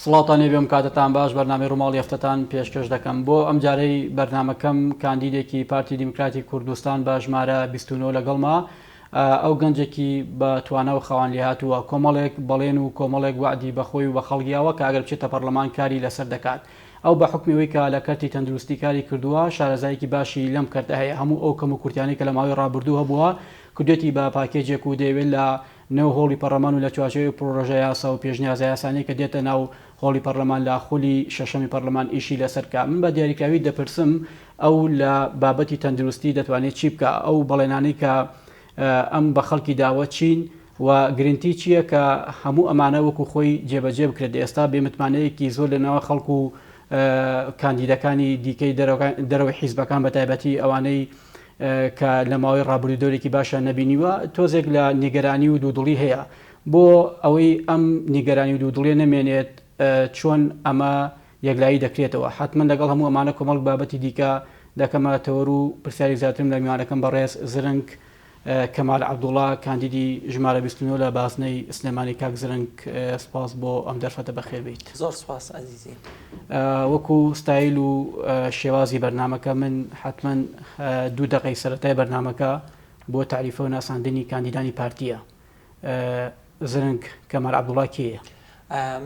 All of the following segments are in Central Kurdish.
سڵاتانی بێم کاتتان باش بەرنامەی ڕووماڵی هەفتەتان پێشکەش دەکەم بۆ ئەم جارەی بەرنمەکەم کاندیدێکی پارتی دیموکراتی کوردستان بە ژمارە 29 لەگەڵما ئەو گەنجێکی بە توانە و خەوان لێ هاتووە کۆمەڵێک بەڵێن و کۆمەڵێک وعدی بەخۆی و بە خەڵگیاوە کە ئەگەر بچێتە پەرلەمان کاری لەسەر دەکات ئەو بە حکمیەوەی کە لە کەرتی تەندروستی کاری کردووە شارەزایەکی باشی لەم کردە هەیە هەموو ئەو کەم و کورتیانی کە لە ماوەی ڕابردوو هەبووە کردێتی بە پاکێجێک و دەیەوێت لە نێو هۆڵی پەرلەمان و لە چوارچێوەی پرۆژە یاسا و پێشنیازە یاسانی کە دێتە ناو هۆڵی پەرلەمان لە خولی شەشەمی پەرلەمان ئیشی لەسەرکە من بە دیاریکراوی دەپرسم ئەو لە بابەتی تەندروستی دەتوانێت چی بکە ئەو بەڵێنانەی کە ئەم بە خەڵکی داوە چین و گرنتی چییە کە هەموو ئەمانە وەکو خۆی جێبەجێ بکرێت ئێستا بێمتمانەیەکی زۆر لەناوە خەڵکو و کاندیدەکانی دیکەی دەرەوەی حیزبەکان بە تایبەتی ئەوانەی کە لە ماوەی ڕابردوودۆرێکی باشە نەبینیوە تۆزێک لە نیگەرانی و دوودڵی هەیە بۆ ئەوەی ئەم نیگەرانی و دوودڵێ نەمێنێت چۆن ئەمە یەکلایی دەکرێتەوە حتمما لەگەڵ هەموو ئەمانە کۆمەڵک بابەتی دیکە دەکەمەتەوە و پرسیاری زیاترم لە میوانەکەم بەڕێز زرنگ کەمال عەبدوڵڵا کاندیدی ژمارە 29 لە باسنەی سلێمانی کاک زرنگ سپاس بۆ ئەم دەرفەتە بەخێر بیت. زۆر سپاس عەزیزی. وەکو ستایل و شێوازی بەرنامەکە من حتمما 2 دقەی سەرەتای بەرنامەکە بۆ تعریفە و ناساندنی کاندیدانی پارتیە. زرنگ کەمال عەبدوڵڵا کێیە؟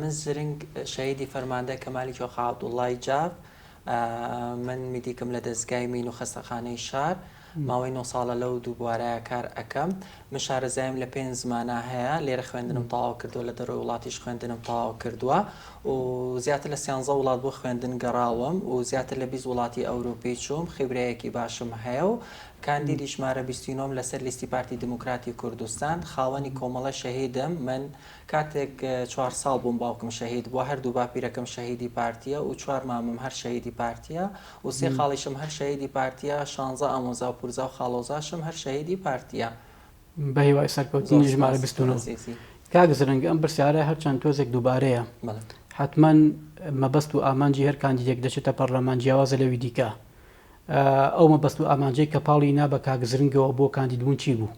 من زرنگ شەهیدی فەرماندە کەمالی کۆخا عەبدوڵڵای جاف، من میدیکم لە دەستگای مین و خەستەخانەی شار ماوەی 9 ساڵە لەو دوو بوارەیە کار ئەەکەم. من شارەزایم لە 5 زمانە هەیە، لێرە خوێندنم تەواو کردووە، لە دەرەوەی وڵاتیش خوێندنم تەواو کردووە و زیاتر لە 13 وڵات بۆ خوێندن گەڕاوم و زیاتر لە 20 وڵاتی ئەوروپی چووم. خیبرەیەکی باشم هەیە و کاندیدی ژمارە 29 لەسەر لیستی پارتی دیموکراتی کوردستان، خاوەنی کۆمەڵە شەهیدم. من کاتێک 4 ساڵ بووم باوکم شەهید بووە، هەردوو باپیرەکەم شەهیدی پارتیە و 4 مامم هەر شەهیدی پارتیە و 3 خاڵیشم هەر شەهیدی پارتیە، 16 ئامۆزا و پورزا و خاڵۆزاشم هەر شەهیدی پارتیە. بە هیوای سەرکەوتنی ژمارە 29. کاک زرنگ ئەم پرسیارە هەرچەند تۆزێک دووبارەیە، حتمما مەبەست و ئامانجی هەر کاندیدێک دەچێتە پەرلەمان جیاوازە لەوی دیکە. ئەو مەبەست و ئامانجەی کە پاڵی نا بە کاک زرنگەوە بۆ کاندیدبوون چی بوو؟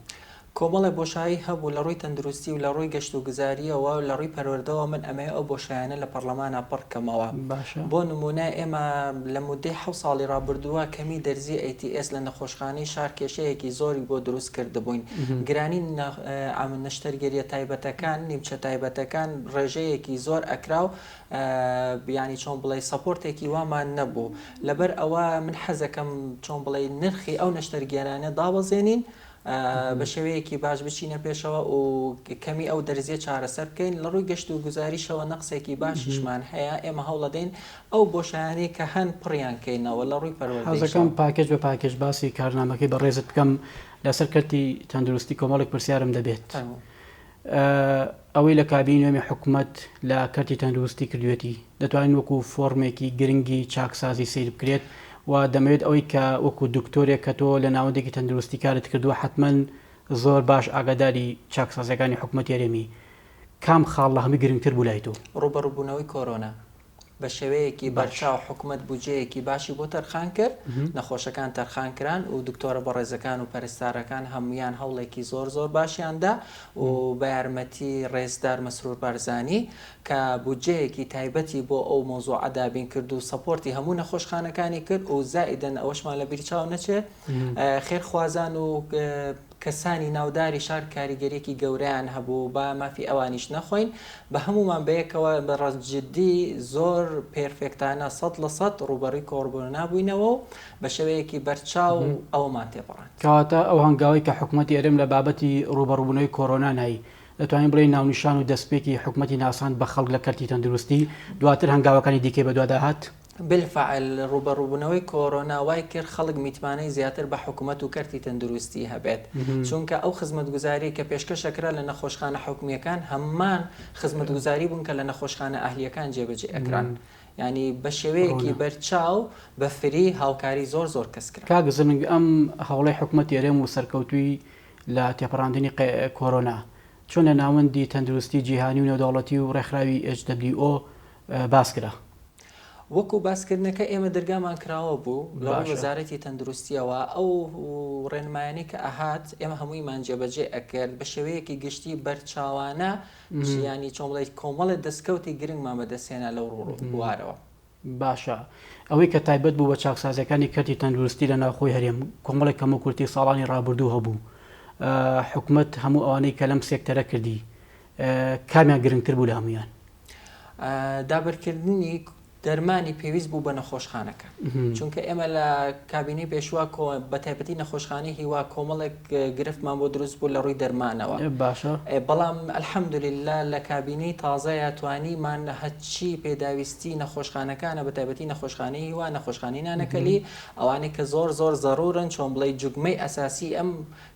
کۆمەڵی بۆشایی هەبوو لە ڕووی تەندروستی و لە ڕووی گەشت و گوزاریەوە و لە ڕووی پەروەردەوە من ئەمەیە ئەو بۆشایانە لە پەرلەمانە پڕکەمەوە. بۆ نمونە ئێمە لە مودەی 7 ساڵی ڕابردووە کەمی دەرزی ATS لە نەخۆشخانەی شار کێشەیەکی زۆری بۆ دروست کردبووین. گرانی نەشتەرگەریە تایبەتەکان، نیمچە تایبەتەکان ڕێژەیەکی زۆر ئەکرا و بیانی چۆن بڵێ سەپۆرتێکی وامان نەبوو. لەبەر ئەوە من حەزەکەم چۆن بڵێ نرخی ئەو نەشتەرگێرانە دابەزێنین بە شێوەیەکی باش بچینە پێشەوە و کەمی ئەو دەرزیە چارەسەر بکەین. لە ڕووی گەشت و گوزاریشەوە نەقسێکی باشیشمان هەیە، ئێمە هەوڵەدەین ئەو بۆشایانەی کە هەن پڕیان کەینەوە لە ڕووی پەروەردەیشەوە. حەزەکەم پاکێج بە پاکێج باسی کارنامەکەی بەڕێزت بکەم لەسەر کەرتی تەندروستی کۆمەڵێک پرسیارم دەبێت. ئەوەی لە کابینی نوێمی حکوومەت لە کەرتی تەندروستی کردوێتی دەتوانین وەکو فۆرمێکی گرنگی چاکسازی سیر بکرێت و دەمەوێت ئەوەی کە وەکو دکتۆرێک کە تۆ لە ناوەندێکی تەندروستی کارت کردووە حتمما زۆر باش ئاگاداری چاکسازەکانی حکوومەت یاریمی کام خاڵ لە هەمی گرنگتر بوو لای تۆ؟ ڕوبەڕووبوونەوەی کۆرۆنا بە شێوەیەکی بەرچاو حکوومەت بودجەیەکی باشی بۆ تەرخان کرد، نەخۆشەکان تەرخان کران و دکتۆرە بەڕێزەکان و پەرستارەکان هەمویان هەوڵێکی زۆر باشیاندا و بە یارمەتی ڕێزدار مەسرور بارزانی کە بودجەیەکی تایبەتی بۆ ئەو مۆزوع ئەدابین کرد و سەپۆرتی هەموو نەخۆشخانەکانی کرد و زائیدەن ئەوەشمان لە بیری چاو نەچێت خێرخوازان و کەسانی ناوداری شار کاریگەریەکی گەورەیان هەبوو با مافی ئەوانیش نەخۆین بە هەمومان بەیەکەوە بە ڕەجددی زۆر پێرفێکتانە 100% ڕوبەڕی کۆڕبوون نابووینەوە و بە شێوەیەکی بەرچاو ئەومان تێپەڕان. کەواتە ئەو هەنگاوی کە حکوومەتی ئێرەم لە بابەتی ڕوبەڕووبوونەوەی کۆرۆنا نایی دەتوانین بڵێ ناونیشان و دەستپێکی حکوومەتی ناسان بە خەڵک لە کەرتی تەندروستی دواتر هەنگاوەکانی دیکەی بەدووادا هات؟ بالفعل ڕوبەڕووبوونەوەی کۆرۆنا وای کرد خەڵک میتوانەی زیاتر بە حکوومەت و کەرتی تەندروستی هەبێت، چونکە ئەو خزمەتگوزاری کە پێشکەشەکرا لە نەخۆشخانە حکومیەکان هەممان خزمەتگوزاری بوون کە لە نەخۆشخانە ئەهلیەکان جێبەجێ ئەکران، ینی بە شێوەیەکی بەرچاو بە فری هاوکاری زۆر کەس کرد. کاک زرنگ ئەم هەوڵەی حکوومەت ئێرەم و سەرکەوتووی لە تێپەڕاندنی کۆرۆنا چۆن لە ناوەندی تەندروستی جیهانی و نێودەوڵەتی و ڕێکخراوی HWO باس کرا؟ وەکو باسکردنەکە ئێمە دەرگامان کراوە بوو لە وەزارەتی تەندروستیەوە ئەو ڕێنمایانەی کە ئەهات ئێمە هەموویمان جێبەجێ ئەکرد بە شێوەیەکی گشتی بەرچاوانە ژیانی چۆمڵی کۆمەڵە دەستکەوتی گرنگمان بەدەستێنا لەو بوارەوە. باشە ئەوەی کە تایبەت بوو بە چاکسازەکانی کەرتی تەندروستی لە ناوخۆی هەرێم کۆمەڵێک کەم و کورتی ساڵانی ڕابردوو هەبوو حکوومەت هەموو ئەوانەی کە لەم سێکتەرە کردی کامیان گرنگتر بوو لە هەمویان؟ دابەرکردنی دەرمانی پێویست بوو بە نەخۆشخانەکە چونکە ئێمە لە کابینی پێشوا بە تایبەتی نەخۆشخانەی هیوا کۆمەڵێک گرفتمان بۆ دروست بوو لە ڕووی دەرمانەوە. باشە بەڵام ئەلحەمدوللیلا لە کابینی تازەیە توانیمان هەچی پێداویستی نەخۆشخانەکانە بە تایبەتی نەخۆشخانەی هیوا نەخۆشخانەی نانەکەلی ئەوانەی کە زۆر زۆر زەڕورن چۆن بڵێ جوگمەی ئەساسی ئەم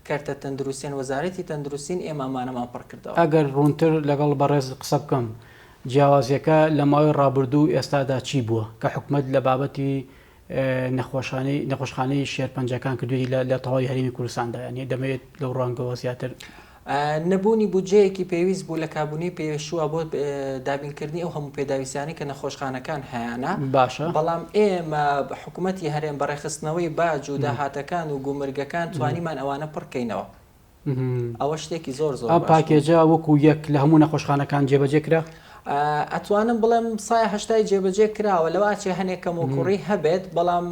کارتە تەندروستیان وەزارەتی تەندروستین ئێمەمانەمان پڕ کردەوە. ئەگەر ڕوونتر لەگەڵ بەڕێز قسە بکەم جیاوازیەکە لە ماوەی ڕابردوو ئێستادا چی بووە کە حکوومەت لە بابەتی نەخۆشخانەی شێرپەنجەکان کردووی لە تەواوی هەرێمی کوردستاندا یعنی دەمەوێت لەو ڕەنگەوە زیاتر نەبوونی بودجەیەکی پێویست بوو لە کابوونی پێشووە بۆ دابینکردنی ئەو هەموو پێداویستانی کە نەخۆشخانەکان هەیەە. باشە بەڵام ئێمە حکوومەتی هەرێم بەڕێخستنەوەی باج و داهاتەکان و گومرگەکان توانیمان ئەوانە پڕکەینەوە. ئەوە شتێکی زۆر زۆر پاکێجە وەکو یەک لە هەموو نەخۆشخانەکان جێبەجێ کرا. ئەتوانم بڵێم سایە هەشتای جێبەجێ کراوە لەواچێ هەنێکەم و کوڕی هەبێت بەڵام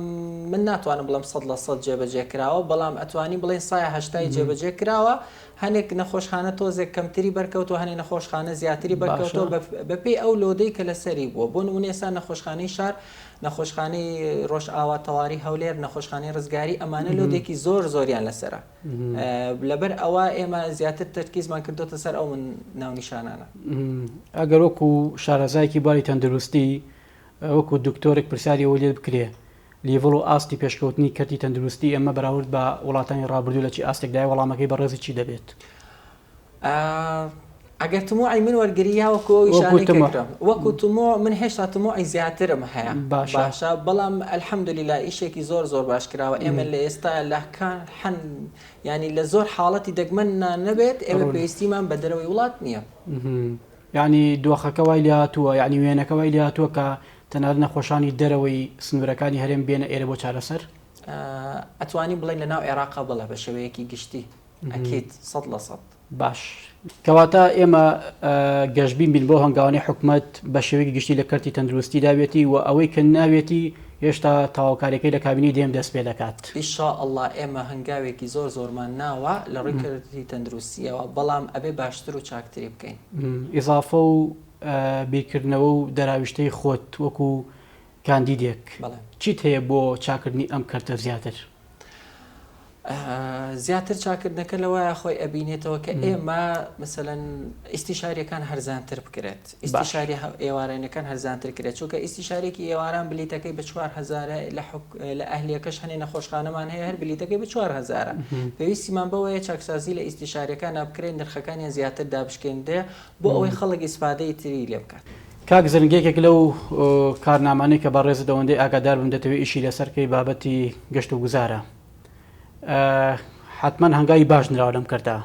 من ناتوانم بڵم 100% جێبەجێ کراوە بەڵام ئەتوانی بڵێن سایە هەشتای جێبەجێ کراوە هەنێک نەخۆشخانە تۆزێک کەمتری بەرکەوتو هەنێ نەخۆشخانە زیاتری بەرکەوتەوە بەپێی ئەو لۆدەی کە لەسەری بووە بۆ نمونە ئێستا نەخۆشخانەی شار نەخۆشخانەی ڕۆژ ئاوا تەواری هەولێر نەخۆشخانەی ڕزگاری ئەمانە لۆدێکی زۆر زۆریان لەسرە لەبەر ئەوە ئێمە زیاتر تەرکیزمان کردوتە سەر ئەو من ناونیشانانە. ئەگەر وەکو شارەزایەکی باری تەندروستی وەکو دکتۆرێک پرسیاری ئەوە لێ بکرێ لیڤڵ و ئاستی پێشکەوتنی کەرتی تەندروستی ئەمە بەراورد بە وڵاتانی ڕابردوو لە چی ئاستێکدای وەڵامەکەی بەڕێزی چی دەبێت؟ ئەگەر تموعی من وەرگریە وەکو تموع من هێشتا تموعی زیاترم هەیە باشە بەڵام ئەلحەمدوللیلا ئیشێکی زۆر زۆر باش کراوە ئێمە لە ئێستا لەکان حەن ینی لە زۆر حاڵەتی دەگمەننا نەبێت ئێمە پێویستیمان بە دەرەوەی وڵات نییە. ینی دۆخەکە وای لێ هاتووە یعنی وێنەکە وای لێ هاتووە کە تەنانەت نەخۆشانی دەرەوەی سنوورەکانی هەرێم بێنە ئێرە بۆ چارەسەر. ئەتوانی بڵێن لە ناو عێراقا بڵێ بە شێوەیەکی گشتی ئەکیت 100%. باش کەواتە ئێمە گەشتبین بین بۆ هەنگاوانەی حکوومەت بە شێوەیەکی گشتی لە کەرتی تەندروستی داوێتی و ئەوەی کە ناوێتی هێشتا تاواکاریەکەی لە کابینی دێم دەست پێ دەکات. ئینشاءالله ئێمە هەنگاوێکی زۆر زۆرمان ناوە لە ڕووی کەرتی تەندروستیەوە بەڵام ئەبێ باشتر و چاکتری بکەین. ئیزافە و بیرکردنەوە و دەراویشتەی خۆت وەکو کاندیدێک چیت هەیە بۆ چاکردنی ئەم کەرتە زیاتر؟ زیاتر چاکردنەکە لەوەیە خۆی ئەبینێتەوە کە ئێمە مثلەن ئیسیشاریەکان هەرزانتر بکرێت ئیسیشاری ئێوارێنەکان هەرزانتر کرێت چونکە ئیسیشارێکی ئێواران بلیتەکەی بە 4000 لە ئەهلیەکەش هەنێ نەخۆشخانەمان هەیە هەر بلیتەکەی بە 4000 پێویستیمان بەوەیە چاکسازی لە ئیسیشارەکان بکرێن نرخەکانیان زیاتر دابشکێندێ بۆ ئەوەی خەڵک ئیسفادەی تری لێ بکات. کاک زرنگێکێک لەو کارنامانەی کە بەڕێز دەوەندەی ئاگادار بم دەتەوێت ئیشی لەسەرکەی بابەتی گەشت و گوزارە حتما هەنگاوی باش نراوە لەم کەرتە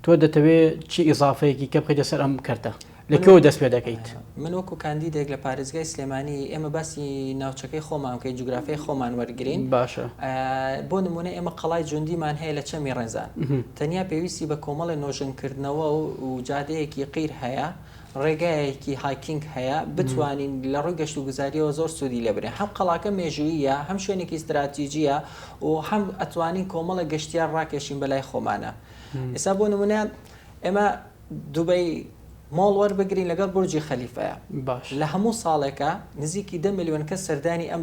تۆ دەتەوێت چی ئیزافەیەکی کە بخەیتە سەر ئەم کەرتە لەکەوە دەست پێ دەکەیت؟ من وەکو کاندیدێک لە پارێزگای سلێمانی ئێمە باسی ناوچەکەی خۆمان کەی جوگرافیای خۆمان وەرگرین. باشە بۆ نمونە ئێمە قەڵای جوندیمان هەیە لە چەمی ڕێزان تەنیا پێویستی بە کۆمەڵی نۆژنکردنەوە و جادەیەکی قیر هەیە ڕێگایەکی هایکینگ هەیە بتوانین لە ڕووی گەشت و گوزاریەوە زۆر سوودی لەبرێن هەم قەڵاکە مێژوویە هەم شوێنێکی استراتیژیە و هەم ئەتوانین کۆمەڵە گەشتیار ڕاکێشین بەلای خۆمانە. ئێستا بۆ نمونە ئێمە دووبەی ماڵ وەربگرین لەگەڵ بورجی خەلیفەیە لە هەموو ساڵێکە نزیکی 10 ملیۆن کەس سەردانی ئەم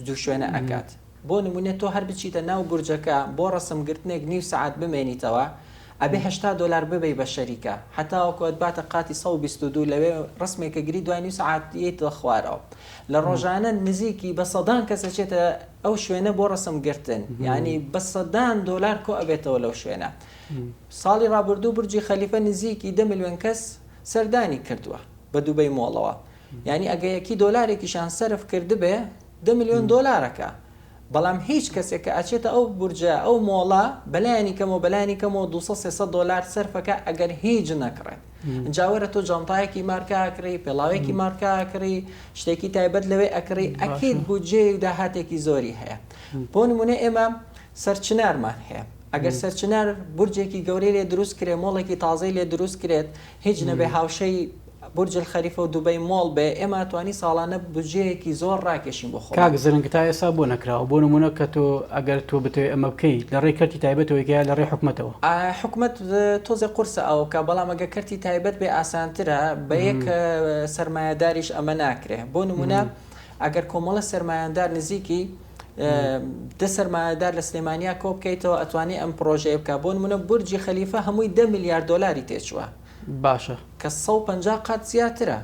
دوو شوێنە ئەکات. بۆ نمونە تۆ هەر بچیتە ناو بورجەکە بۆ ڕەسمگرتنێک نیو سەعات بمێنیتەوە ئەبێ $80 ببەی بە شەریکە هەتاوەکوت باتە قاتی 122 لەوێ ڕسمێکە گری دوای نیو سەعاتیەوە خوارەوە لە ڕۆژانە نزیکی بە سەدان کەسە چێتە ئەو شوێنە بۆ ڕسمگرتن یعنی بە $100 کۆ ئەبێتەوە لەو شوێنە. ساڵی ڕابردوو بورجی خەلیفە نزیکی 10 ملیۆن کەس سەردانی کردووە بە دووبەی مۆڵەوە یعنی ئەگەیەکی $1 سەرف کردبێ $10 ملیۆن بەڵام هیچ کەسێک کە ئاچێتە ئەو بورجە ئەو مۆڵە بەلایانی کەمەوە $200-300 سەرفەکە ئەگەر هیچ نەکڕێت جاوەرە تۆ جانتایەکی مارکاکڕی پێڵاوێکی مارکاکڕی شتێکی تایبەت لەوێ ئەکڕی ئەکید بودجێ و داهاتێکی زۆری هەیە بۆ نمونە ئێمە سەرچنارمان هەیە ئەگەر سەرچنار بورجێکی گەورەی لێ دروست کرێ مۆڵێکی تازەی لێ دروست کرێت هیچ نەبێ هاوشەی بورج الخەریفە و دوبەی مۆڵ بێ ئێمە توانی ساڵانە بودجەیەکی زۆر ڕاکێشین بۆ خۆ کاک زرنگ تا ئێستا بۆ نەکراوە بۆ نمونە کە تۆ ئەگەر تۆ بتوێ ئەمە بکەیت لە ڕێی کەرتی تایبەتەوەیکە لە ڕێی حکومەتەوە حکومت تۆزێ قورسە ئەو کە بەڵام ئەگە کەرتی تایبەت بێ ئاسانترە بە یەک سەرمایه‌داریش ئەمە ناکرێ بۆ نمونە ئەگەر کۆمەڵە سەرمایه‌دار نزیکی دە سەرمایه‌دار لە سلێمانیا کۆ بکەیتەوە ئەتوانی ئەم پرۆژەیە بکە بۆ نمونە بورجی خەلیفە هەمووی 10 میلیارد دۆلاری تێچووە باشە کە 150 قات زیاترە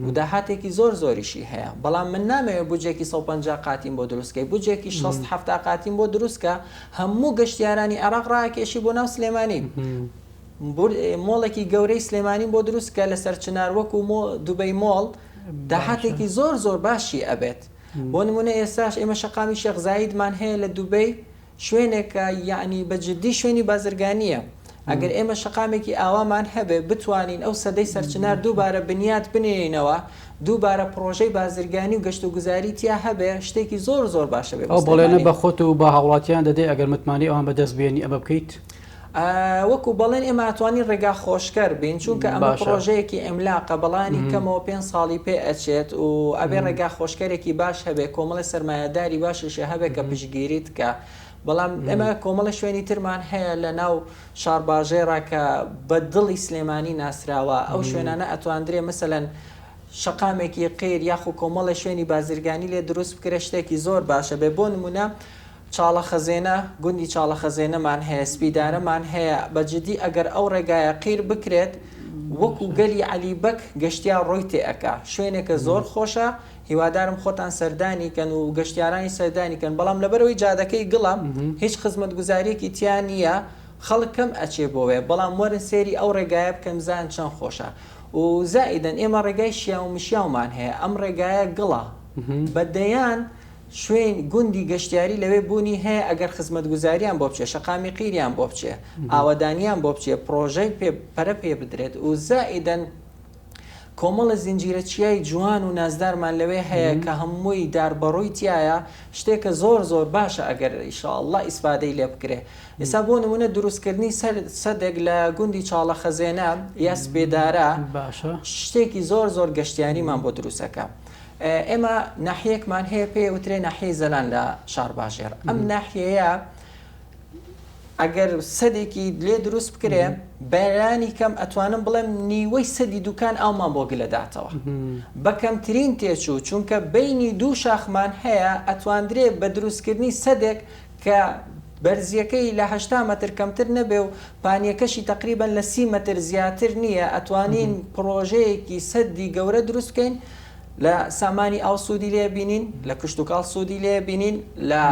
و داهاتێکی زۆر زۆریشی هەیە بەڵام من نامەوێت بودجێکی 150 قاتیم بۆ دروستکەی بودجێکی 60 قاتیم بۆ دروستکە هەموو گەشتیارانی عێراق ڕاکێشی بۆ ناو سلێمانی مۆڵێکی گەورەی سلێمانی بۆ دروستکە لە سەرچنار وەکو دوبەی مۆڵ داهاتێکی زۆر باشی ئەبێت بۆ نمونە ئێستاش ئێمە شەقامی شێخ زایدمان هەیە لە دوبەی شوێنێکە یعنی بەجددی شوێنی بازرگانیە ئەگەر ئێمە شەقامێکی ئاوامان هەبێ بتوانین ئەو سەدەی سەرچنار دووبارە بنیات بنێنەوە دووبارە پرۆژەی بازرگانی و گەشت و گوزاری تیا هەبێ شتێکی زۆر باشە بێ ئەو بەڵێنە بە خۆت و بە هاوڵاتیان دەدەی ئەگەر متمانی ئەوان بەدەست بێنی ئەمە بکەیت وەکو بەڵێن ئێمە ئەتوانی ڕێگا خۆشکەر بین چونکە ئەمە پرۆژەیەکی ئەملاقە بەڵانی کەمەوە 5 ساڵی پێ ئەچێت و ئەبێ ڕێگا خۆشکەرێکی باش هەبێ کۆمەڵە سەرمایه‌داری باششە هەبێ کە پشتگیریت کە بەڵام ئێمە کۆمەڵە شوێنی ترمان هەیە لە ناو شارباژێرا کە بە دڵی سلێمانی ناسراوە ئەو شوێنانە ئەتواندرێ مەسەلەن شەقامێکی قیر یاخو کۆمەڵە شوێنی بازرگانی لێ دروست بکرێ شتێکی زۆر باشە بێ بۆ نمونە چاڵە خەزێنە گوندی چاڵە خەزێنەمان هەیە سپیدارەمان هەیە بەجددی ئەگەر ئەو ڕێگایە قیر بکرێت وەکو گەلی عەلیبەک گەشتیار ڕۆی تێئەکا شوێنێکە زۆر خۆشە هیوادارم خۆتان سەردانیکەن و گەشتیارانی سەردانیکەن بەڵام لەبەرەوەی جادەکەی گڵم هیچ خزمەتگوزاریەکی تیان نییە خەڵک کەم ئەچێ بۆوێ بەڵام وەرن سێری ئەو ڕێگایە بکەم زان چەند خۆشە و زائیدەن ئێمە ڕێگای شیا و مشیاومان هەیە ئەم ڕێگایە گڵە بەدەیان شوێن گوندی گەشتیاری لەوێ بوونی هەیە ئەگەر خزمەتگوزاریان بۆ بچێ شەقامی قیریان بۆ بچێ ئاوەدانیان بۆ بچێ پرۆژەی پەرە پێ بدرێت و زائیدەن کۆمەڵە زنجیرە چیای جوان و نازدارمان لەوێ هەیە کە هەمووی داربەڕووی تایە شتێکە زۆر باشە ئەگەر ئیشاءالله ئیسفادەی لێ بکرێ ئێستا بۆ نمونە دروستکردنی سەدێک لە گوندی چاڵە خەزێنە یا سپێدارە شتێکی زۆر گەشتیاریمان بۆ دروستەکە ئێمە ناحیەکمان هەیە پێوترێ ناحیەی زەلان لە شارباژێر ئەم ناحیەیە ئەگەر سەدێکی لێ دروست بکرێ بەیانی کەم ئەتوانم بڵێم نیوەی سەدی دوکان ئاومان بۆ گلەداتەوە بەکەمترین تێچوو چونکە بینی دوو شاخمان هەیە ئەتواندرێ بە دروستکردنی سەدێک کە بەرزیەکەی لە 80 مەتر کەمتر نەبێ و پانیەکەشی تقریبان لە 30 مەتر زیاتر نییە ئەتوانین پرۆژەیەکی سەدی گەورە دروست بکەین لە سامانی ئاو سوودی لێ بینین لە کشت و کاڵ سوودی لێ بینین لە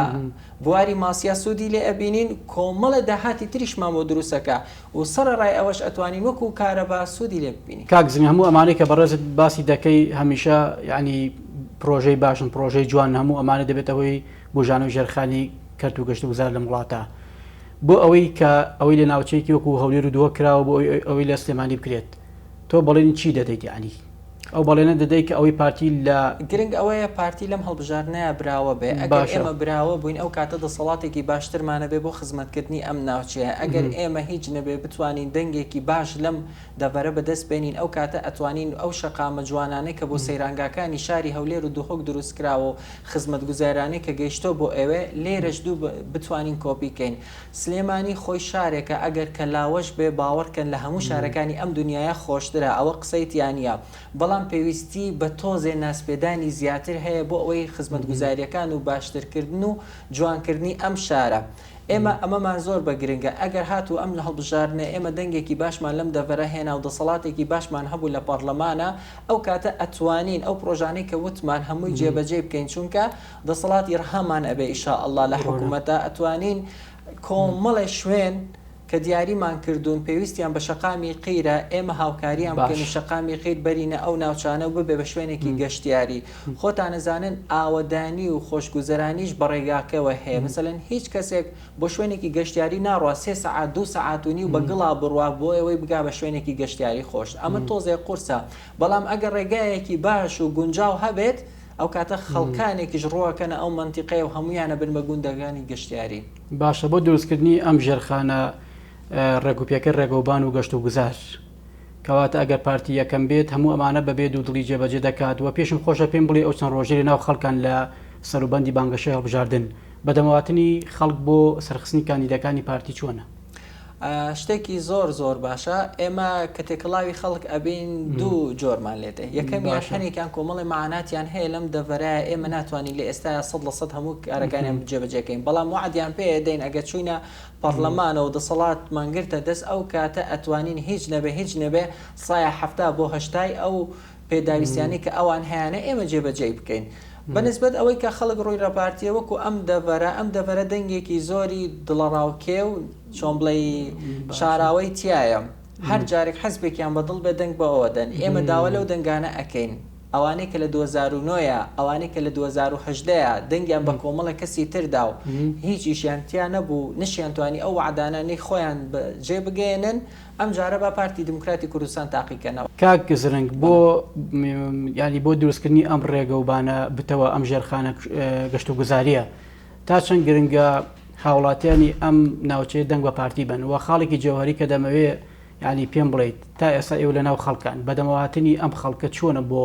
بواری ماسیا سوودی لێ ئەبینین کۆمەڵە داهاتی تریشمان بۆ دروستەکە و سەرڕای ئەوەش ئەتوانین وەکو کارەبا سوودی لێ ببینین کاکزنی هەموو ئەمانەی کە بەڕێزت باسی دەکەی هەمیشە یعنی پرۆژەی باشن پرۆژەی جوان هەموو ئەمانە دەبێتەوەی بۆ ژان و ژێرخانی کەرت و گەشت و گوزار لە وڵاتە بۆ ئەوەی کە ئەوەی لە ناوچەیەکی وەکو هەولێر و دووە کراوە بۆ ئەوەی لە سلێمانی بکرێت تۆ بەڵێنی چی دەدەیت یعنی ئەو بەڵێنە دەدەی کە ئەوەی پارتی لە گرنگ ئەوەیە پارتی لەم هەڵبژارنەیە براوە بێ ئەگەر ئێمە براوە بووین ئەو کاتە دەسەڵاتێکی باشترمانە بێ بۆ خزمەتکردنی ئەم ناوچەیە ئەگەر ئێمە هیچ نەبێ بتوانین دەنگێکی باش لەم دەبەرە بەدەست بێنین ئەو کاتە ئەتوانین ئەو شەقامە جوانانەی کە بۆ سەیرانگاکانی شاری هەولێر و دووخۆک دروست کراوە و خزمەتگوزارانەی کە گەیشتۆ بۆ ئێوێ لێرەش دوو بتوانین کۆپیکەین سلێمانی خۆی شارێکە ئەگەر کە لاوەش بێ باوەڕکەن لە هەموو شارەکانی ئەم دنیاە خۆشترە ئەوە قسەی تیانە بەڵام پێویستی بە تۆزێ ناسپێدانی زیاتر هەیە بۆ ئەوەی خزمەتگوزاریەکان و باشترکردن و جوانکردنی ئەم شارە ئێمە ئەمەمان زۆر بە گرنگە ئەگەر هاتوو ئەم لە هەڵبژارنە ئێمە دەنگێکی باشمان لەم دەڤەرە هێنا و دەسەڵاتێکی باشمان هەبوو لە پەرلەمانە ئەو کاتە ئەتوانین ئەو پرۆژانەی کە وتمان هەمووی جێبەجێ بکەین چونکە دەسەڵاتی ڕەهامان ئەبێ ئیشاءالله لە حکوومەتە ئەتوانین کۆمەڵی شوێن کە دیاریمان کردوون پێویستیان بە شەقامی قیرە ئێمە هاوکاریان بکەین شەقامی قیر بەرینە ئەو ناوچانە و ببێ بە شوێنێکی گەشتیاری خۆتان نەزانن ئاوەدانی و خۆشگوزەرانیش بە ڕێگاکەوە هەیە مثلەن هیچ کەسێک بۆ شوێنێکی گەشتیاری ناڕوا 3 سەعات 2 سەعات و نیو بە گڵا بڕوا بۆ ئەوەی بگا بە شوێنێکی گەشتیاری خۆش ئەمە تۆزێ قورسە بەڵام ئەگەر ڕێگایەکی باش و گونجاو هەبێت ئەو کاتە خەڵکانێکیش ڕۆکەنە ئەو منتیقەیە و هەمویانە بن بە گوندەکانی گەشتیاری باشە بۆ دروستکردنی ئەم ژێرخانە ڕێگوپێکە ڕێگەوبان و گەشت و گوزار کەواتە ئەگەر پارتی یەکەم بێت هەموو ئەمانە بەبێ دوو دڵی جێبەجێ دەکات و پێشم خۆشە پێم بڵێ ئەو چەند ڕۆژێری ناو خەڵکان لە سەروبەندی بانگەشەی هەڵبژاردن بەدەمەواتنی خەڵک بۆ سەرخستنی کاندیدەکانی پارتی چۆنە شتێکی زۆر باشە ئێمە کە تێکەڵاوی خەڵک ئەبین دوو جۆرمان لێتێ یەکەمیان هەنێکیان کۆمەڵی معاناتیان هەیە لەم دەڤەرایە ئێمە ناتوانین لە ئێستا 100% هەموو کارەکانیان جێبەجێکەین بەڵام وعدیان پێ دەین ئەگە چوینە پەرلەمانەوە دەسەڵات مانگرتە دەست ئەو کاتە ئەتوانین هیچ نەبێ سایە هەفتا بۆ هەشتای ئەو پێداویستیانی کە ئەوان هەیەە ئێمە جێبەجێ بکەین بەنسبەت ئەوەی کە خەڵک ڕووی ڕەپارتیە وەکو ئەم دەڤەرە دەنگێکی زۆری دڵەڕاوکێ و چۆن بڵێ شاراوەی تایە هەر جارێک حەزبێکیان بەدڵ بێ دەنگ بە ئەوە دەن ئێمە داوا لەو دەنگانە ئەکەین ئەوانەی کە لە 2009 ئەوانەی کە لە 2010 دەنگیان بە کۆمەڵە کەسی تردا و هیچیشیان تیا نەبوو نشیان توانی ئەو وعدانانەی خۆیان جێبگەێنن ئەم جارە بە پارتی دموکراتی کوردستان تاقیکەنەوە کاک گزرنگ بۆ ینی بۆ دروستکردنی ئەم ڕێگەوبانە بتەوە ئەم ژێرخانە گەشت و گوزاریە تا چەند گرنگە هاوڵاتیانی ئەم ناوچەیە دەنگ بە پارتی بن و خاڵێکی جەوهری کە دەمەوێت ینی پێم بڵیت تا ئێستا ئێوە لە ناو خەڵکان بەدەمەواتنی ئەم خەڵکە چۆنە بۆ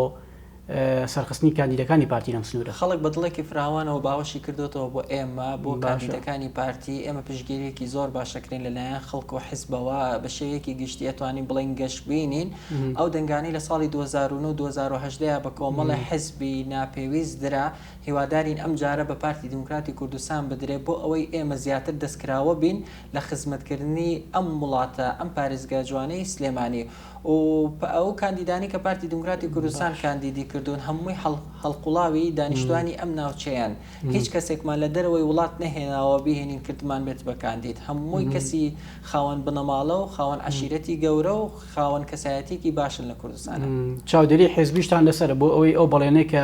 سەرخستنی کاندیدەکانی پارتی لەم سنوورە خەڵک بەدڵێکی فراوانەوە باوەشی کردوتەوە بۆ ئێمە بۆ کاندیدەکانی پارتی ئێمە پشتگیریەکی زۆر باشەکرین لەلایەن خەڵک و حیزبەوە بە شێوەیەکی گشتی ئەتوانین بڵین گەشت بینین ئەو دەنگانی لە ساڵی 2009 2010 بە کۆمەڵە حیزبی ناپێویست درا هیوادارین ئەم جارە بە پارتی دموکراتی کوردستان بدرێت بۆ ئەوەی ئێمە زیاتر دەستکراوە بین لە خزمەتکردنی ئەم وڵاتە ئەم پارێزگا جوانەی سلێمانی و ئەو کاندیدانی کە پارتی دموکراتی کوردستان کاندیدی کردوون هەمووی هەڵقوڵاوی دانیشتوانی ئەم ناوچەیان هیچ کەسێکمان لە دەرەوەی وڵات نەهێناوە بهێنین کردمان بێت بە کاندید هەمووی کەسی خاوەن بنەماڵە و خاوەن عەشیرەتی گەورە و خاوەن کەسایەتێکی باشن لە کوردستانە چاودێری حیزبیشتان لەسەر بۆ ئەوەی ئەو بەڵێنەی کە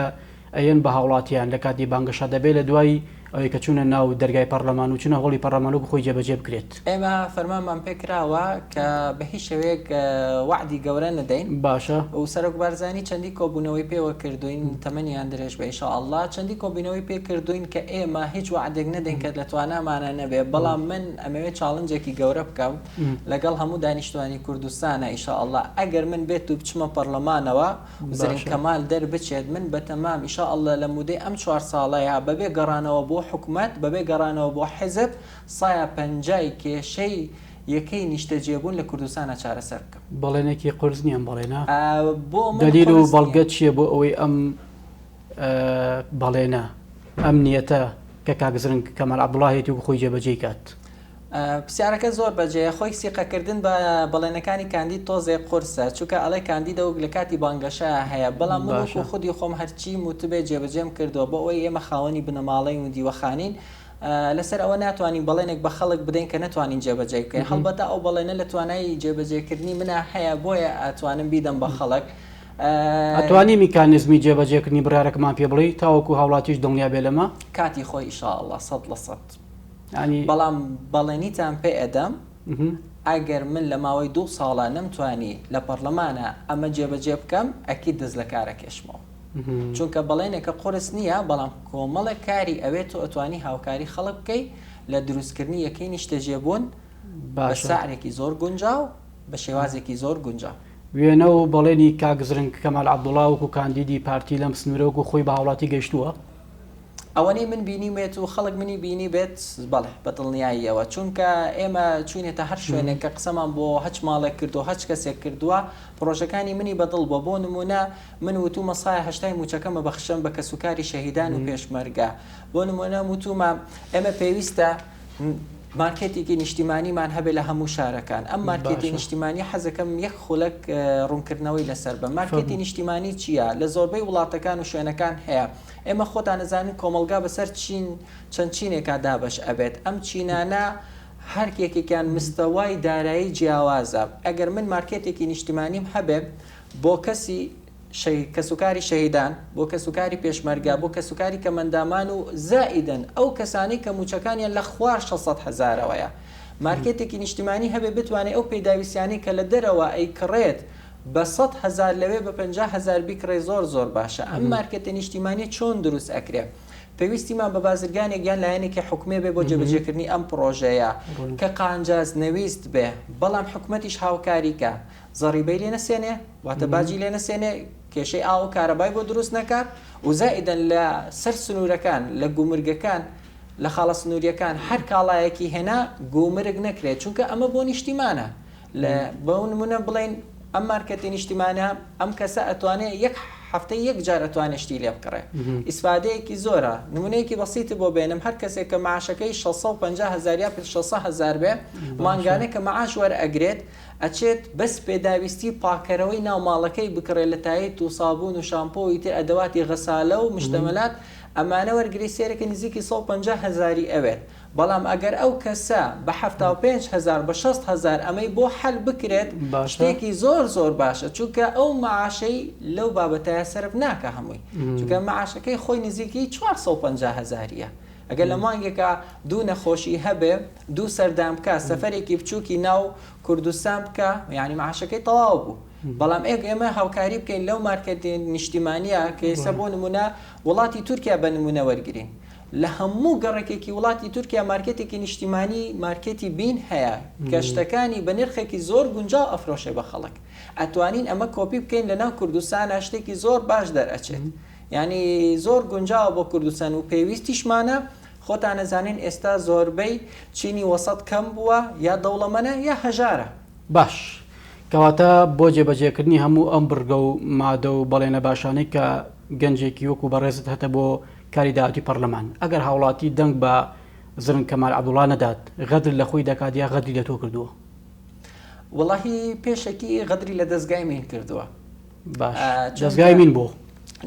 ئەیەن بە هاوڵاتیان لە کاتی بانگەشە دەبێت لە دوای ئەوەی کە چوونە ناو دەرگای پەرلەمان و چونە هۆڵی پەرلەمان و بخۆی جێبەجێ بکرێت ئێمە فەرمانمان پێکراوە کە بە هیچ شێوەیەک وعدی گەورە نەدەین باشە و سەرۆک بارزانی چەندی کۆبوونەوەی پێوە کردوین تەمەنیان درێژ بە ئینشاءالله چەندی کۆبوونەوەی پێ کردوین کە ئێمە هیچ وعدێک نەدەین کە لە توانامانە نەبێ بەڵام من ئەمەوێت چاڵنجێکی گەورە بکەم لەگەڵ هەموو دانیشتوانی کوردستانە ئینشاءالله ئەگەر من بێت و بچمە پەرلەمانەوە زرین کەمال دەربچێت من بە تەمام ئینشاءالله لە مودەی ئەم 4 ساڵەیە بەبێ گەڕانەوە بۆ حکومەت بەبێ گەڕانەوە بۆ حیزب سایە پەنجای کێشەی یەکەی نیشتەجێبوون لە کوردستانە چارەسەر بکەم بەڵێنێکی قورس نییە بەڵێنا بۆ دلیل و بەڵگە چییە بۆ ئەوەی ئەم بەڵێنە ئەم نیەتە کە کاگزرنگ کەمال عەبدوڵڵاهێتی و خۆی جێبەجێ کات پرسیارەکە زۆر بەجێ خۆی سیقەکردن بە بەڵێنەکانی کاندید تۆزێ قورسە چونکە ئەڵێ کاندیدە و لە کاتی بانگەشە هەیە بەڵام من وەکو خودی خۆم هەرچی وتبێ جێبەجێم کردووە بۆ ئەوەی ئێمە خاوەنی بنەماڵەی و دیوەخانین لەسەر ئەوە ناتوانین بەڵێنێک بە خەڵک بدەین کە ناتوانین جێبەجێ بکەین هەڵبەتە ئەو بەڵێنە لە توانای جێبەجێکردنی منە هەیە بۆیە ئەتوانم بیدەم بە خەڵک ئەتوانی میکانیزمی جێبەجێکردنی بڕارێکمان پێ بڵێ تاوەکو هاوڵاتیش دڵنیا بێ لەمە کاتی خۆی ئینشاءالله 100% بەڵام بەڵێنیتان پێ ئەدەم ئەگەر من لە ماوەی 2 ساڵە نەمتوانی لە پەرلەمانە ئەمە جێبەجێ بکەم ئەکید دەست لە کارە کێشمەوە چونکە بەڵێنێکە قورس نییە بەڵام کۆمەڵە کاری ئەوێت و ئەتوانی هاوکاری خەڵک بکەی لە دروستکردنی یەکەی نیشتەجێبوون بە سعرێکی زۆر گونجاو بە شێوازێکی زۆر گونجاو وێنە و بەڵێنی کاگزرنگ کەمال عەبدوڵڵاه وەکو کاندیدی پارتی لەم سنوورە وەکو خۆی بە هاوڵاتی گەیشتووە ئەوەنەی من بینیمێت و خەڵک منی بینی بێت بەڵێ بە دڵنیاییەوە چونکە ئێمە چوینێتە هەر شوێنێک کە قسەمان بۆ هەچ ماڵێک کردو هەچ کەسێک کردووە پرۆژەکانی منی بەدڵ بۆ نمونە من وتومە سایە هەشتای موچەکەمە بەخشم بە کەسوکاری شەهیدان و پێشمەرگە بۆ نمونە وتومە ئێمە پێویستە مارکێتێکی نیشتیمانیمان هەبێت لە هەموو شارەکان ئەم مارکێتی نیشتیمانی حەزەکەم یەک خولەک ڕوونکردنەوەی لەسەر بە مارکێتی نیشتیمانی چییە لە زۆربەی وڵاتەکان و شوێنەکان هەیە ئێمە خۆتان نەزانین کۆمەلگا بەسەر چین چەند چینێکا دابش ئەبێت ئەم چینانە هەرکێکێکیان مستەوای دارایی جیاوازە. ئەگەر من مارکێتێکی نیشتیمانیم هەبێ بۆ کەسی کەسوکاری شەهیدان، بۆ کەسوکاری پێشمەرگە، بۆ کەسوکاری کەمەندامان و زائیدن ئەو کەسانی کە موچەکانیان لە خوار 600,000ەوەیە. مارکێتێکی نیشتیمانی هەبێ بتوانێت ئەو پێداویستیانی کە لە دەرەوە ئەیکڕێت بە 100,000 لەوێ بە 50,000 بیکڕێ زۆر باشە. ئەم مارکێتە نیشتیمانی چۆن دروست ئەکرێ؟ پێویستیمان بە بازرگانێک یان لایەنێکی حکومێ بێ بۆ جێبەجێکردنی ئەم پرۆژەیە کە قانجاز نەویست بێ، بەڵام حکومەتیش هاوکاریکە، زەڕیبەی لێ نەسێنێ، واتە باجی لێ نەسێنێ، کێشەی ئاو کارەبای بۆ دروست نەکات و زائیدەن لە سەر سنوورەکان، لە گومرگەکان، لە خاڵە سنووریەکان هەر کاڵایەکی هێنا گومرگ نەکرێت، چونکە ئەمە بۆ نیشتیمانە. بە نمونە بڵێن ئەم مارکەتی نیشتیمانە ئەم کەسە ئەتوانێت یەک هەفتەی یەک جار ئەتوانێت شتی لێ بکڕێ. ئیسفادەیەکی زۆرە. نمونەیەکی بەسیتی بۆ بێنم، هەر کەسێک کە معاشەکەی 650,000 یا 600,000 بێ، مانگانە کە معاش وەرئەگرێت ئەچێت بەس پێداویستی پاکەرەوەی ناوماڵەکەی بکڕێت لە تایت و سابوون و شامپۆی تر ئەدەواتی غەسالە و مشتەمەلات، ئەمانە وەرگری سێرەکە نزیکی 150,000 ئەوێت. بەڵام ئەگەر ئەو کەسە بە 75,000 بە 60,000 ئەمەی بۆ حەل بکرێت، شتێکی زۆر باشە، چونکە ئەو معاشەی لەو بابەتایە سەرف ناکە هەمووی، چونکە معاشەکەی خۆی نزیکی 450,000ە. ئەگەر لە مانگێکە دوو نەخۆشی هەبێ، دوو سەردام بکە، سەفەرێکی بچووکی ناو کوردستان بکە، یعنی معاشەکەی تەواو بوو. بەڵام ئێمە هاوکاری بکەین لەو مارکەتی نیشتیمانیە کە ئێستا بۆ نمونە وڵاتی تورکیا بە نمونە وەرگرین. لە هەموو گەڕێکێکی وڵاتی تورکیا مارکێتێکی نیشتیمانی مارکێتی بین هەیە کە شتەکانی بە نرخێکی زۆر گونجاو ئەفرۆشێ بە خەڵک. ئەتوانین ئەمە کۆپی بکەین لە ناو کوردستانە، شتێکی زۆر باش دەرئەچێت. یعنی زۆر گونجاوە بۆ کوردستان و پێویستیشمانە. خۆتان نەزانین ئێستا زۆربەی چینی وەسەد کەم بووە، یا دەوڵەمەنە یا هەژارە. باش کەواتە بۆ جێبەجێکردنی هەموو ئەم بڕگە و مادە و بەڵێنە باشانەی کە گەنجێکی وەکو بەڕێزت هەتە بۆ کاری داهاتی پەرلەمان، ئەگەر هاوڵاتی دەنگ بە زرن کەمال عەبدوڵڵا نەدات، غەدر لە خۆی دەکات یا غەدری لە تۆ کردووە؟ وەڵاهی پێشەکی غەدری لە دەستگای مین کردووە. باش دەستگای مین بۆ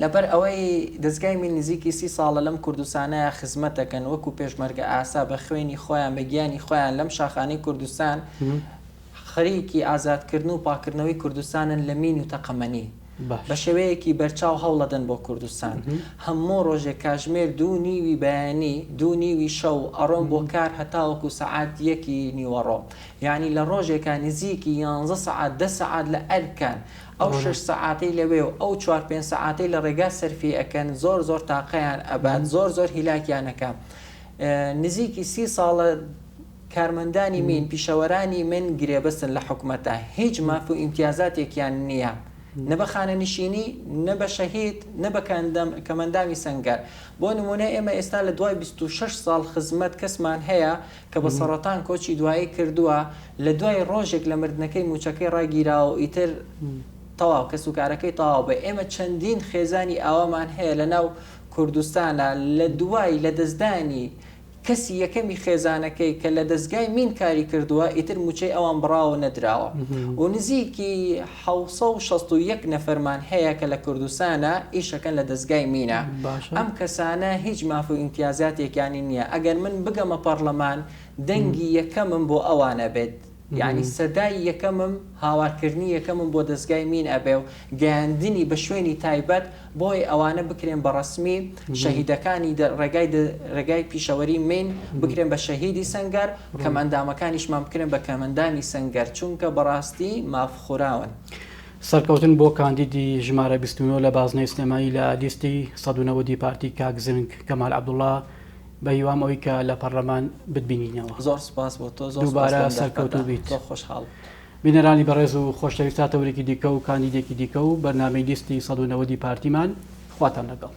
لەبەر ئەوەی دەستگای مین نزیکی 30 ساڵە لەم کوردستانە خزمەت دەکەن وەکو پێشمەرگە ئاسا بە خوێنی خۆیان بە گیانی خۆیان لەم شاخانەی کوردستان خەریکی ئازادکردن و پاکردنەوەی کوردستانن لە مین و تەقەمەنی بە شێوەیەکی بەرچاو هەوڵەدەن بۆ کوردستان. هەموو ڕۆژێک کاژمێر 2 نیوی بەیانی 2 نیوی شەو ئەڕۆن بۆ کار هەتاوەکو سەعات 1 نیوەڕۆ، یعنی لە ڕۆژێکە نزیکی 11 سەعات 10 سەعات لە ئەرکان، ئەو 6 سەعاتەی لەوێ و ئەو 4-5 سەعاتەی لە ڕێگا سەرفی ئەکەن، زۆر تاقەیان ئەبات، زۆر هیلاکیانەکە. نزیکی 30 ساڵە کارمەندانی مین، پیشەوەرانی من گرێبەستن لە حکومەتە، هیچ ماف و ئیمتیازاتێکیان نییە، نە بە خانەنشینی، نە بە شەهید، نە بە کەمەندامی سەنگەر. بۆ نمونە ئێمە ئێستا لە دوای 26 ساڵ خزمەت کەسمان هەیە کە بە سەرەتان کۆچی دوایی کردووە، لە دوای ڕۆژێک لە مردنەکەی موچەکەی ڕاگیراوە و ئیتر تەواو کەسوکارەکەی تەواو بێ. ئێمە چەندین خێزانی ئاوامان هەیە لە ناو کوردستانە لە دوای لە دەستدانی کەسی یەکەمی خێزانەکەی کە لە دەستگای مین کاری کردووە، ئیتر موچەی ئەوان بڕاوە نەدراوە و نزیکی 761 نەفەرمان هەیە کە لە کوردستانە ئیشەکەن لە دەستگای مینە. ئەم کەسانە هیچ ماف و ئیمتیازاتێکیانی نییە. ئەگەر من بگەمە پەرلەمان دەنگی یەکەمم بۆ ئەوانە بێت، یعنی سەدای یەکەمم هاوارکردنی یەکەمم بۆ دەستگای مین ئەبێ و گەیاندنی بە شوێنی تایبەت بۆی ئەوانە بکرێن بە ڕەسمی، شەهیدەکانی ڕێگای پیشەوەری مین بکرێن بە شەهیدی سەنگەر، کەمەندامەکانیشمان بکرێن بە کەمەندامی سەنگەر، چونکە بەڕاستی مافخوراون. سەرکەوتن بۆ کاندیدی ژمارە 29 لە بازنەی سینەمایی لە لیستی 190 پارتی کاک زرنگ کەمال عەبدوڵڵا، بە هیوام ئەوەی کە لە پەرلەمان بتبینینەوە. زۆر سپاس بۆ تۆ، دووبارە سەرکەوتوو بیت. خۆشحاڵ بینەرانی بەڕێز و خۆشەویستە تەورێکی دیکە و کاندیدێکی دیکە و بەرنامەی لیستی 190 پارتیمان خواتان لەگەڵ.